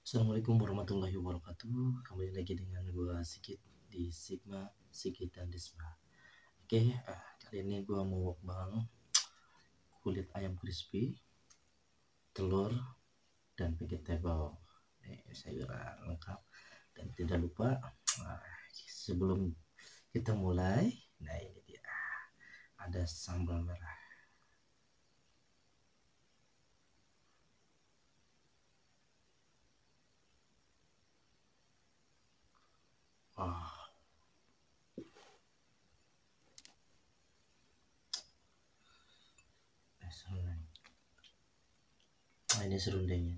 Assalamualaikum warahmatullahi wabarakatuh. Kembali lagi dengan gua Sigit di Sigma Sigit dan Disma. Oke, kali ini gua mau mukbang kulit ayam crispy, telur, dan vegetable. Sayuran lengkap. Dan tidak lupa, sebelum kita mulai, nah ini dia, ada sambal merah. Oh, ini serundengnya.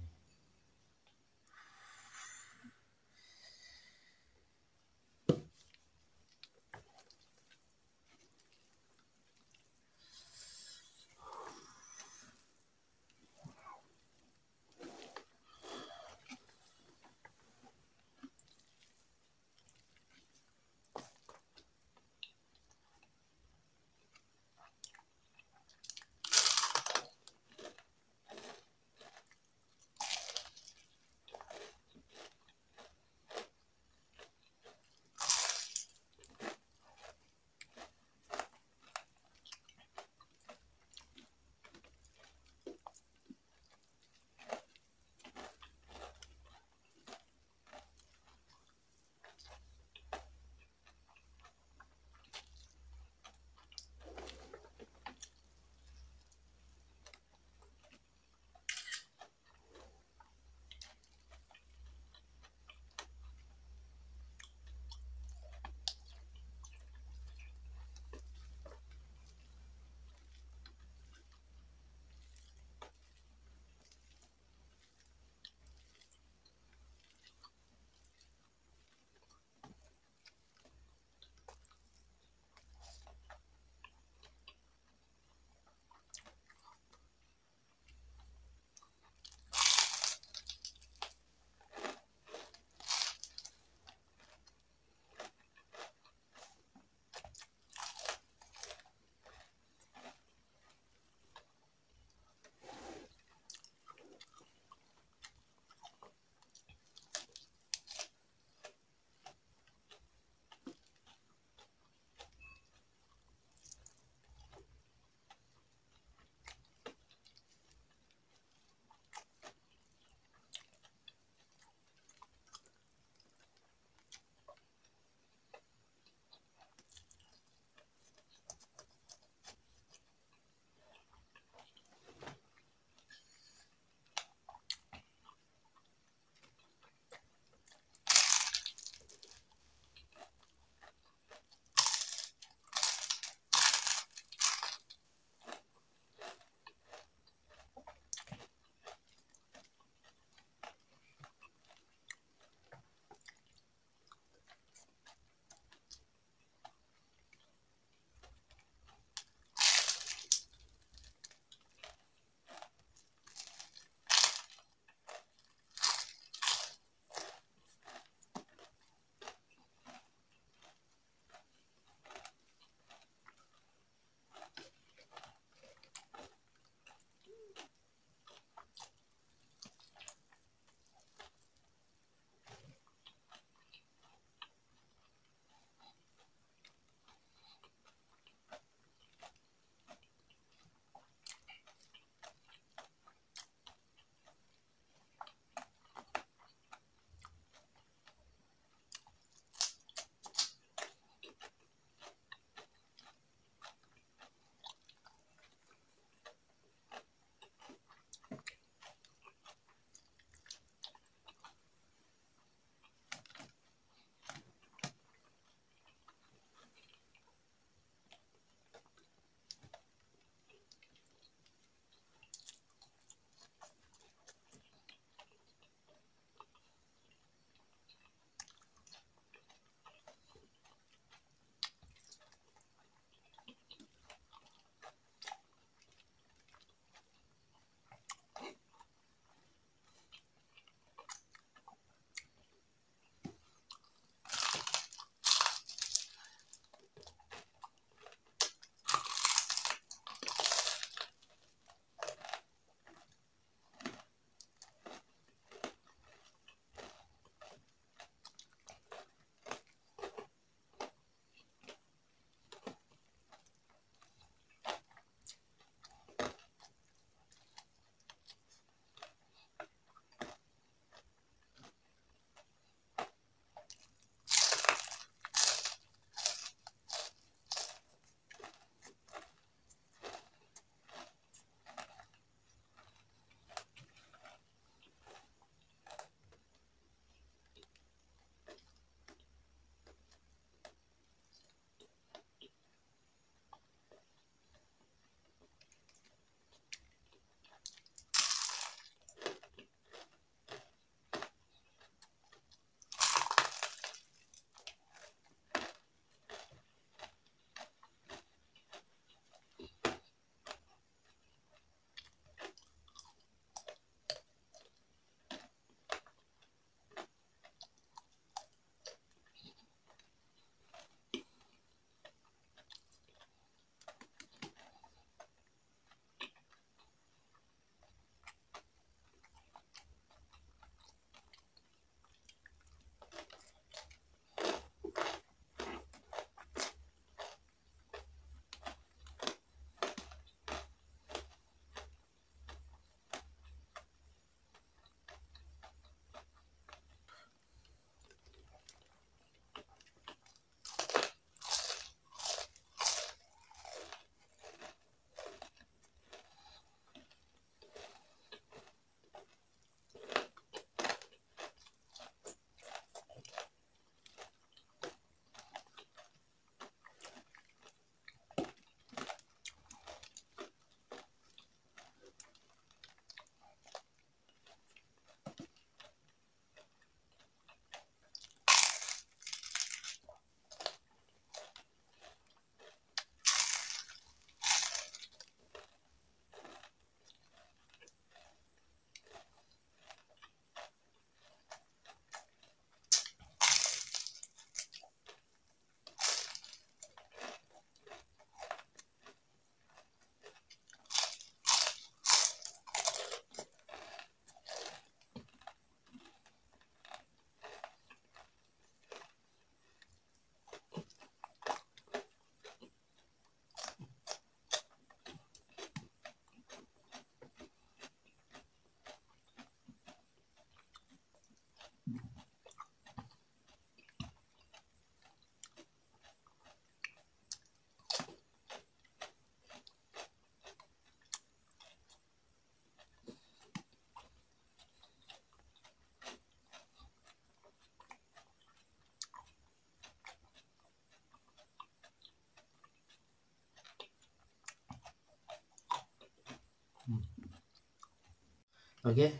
Oke,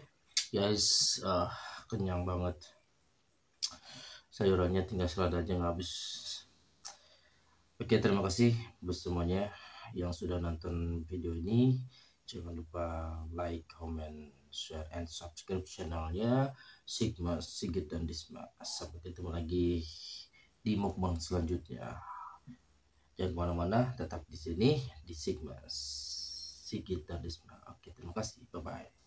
guys, kenyang banget. Sayurannya tinggal selada aja nggak habis. Oke, terima kasih buat semuanya yang sudah nonton video ini. Jangan lupa like, comment, share, and subscribe channelnya Sigma, Sigit, dan Disma. Sampai ketemu lagi di mukbang selanjutnya. Jangan kemana-mana, tetap di sini di Sigma, Sigit, dan Disma. Oke, terima kasih. Bye-bye.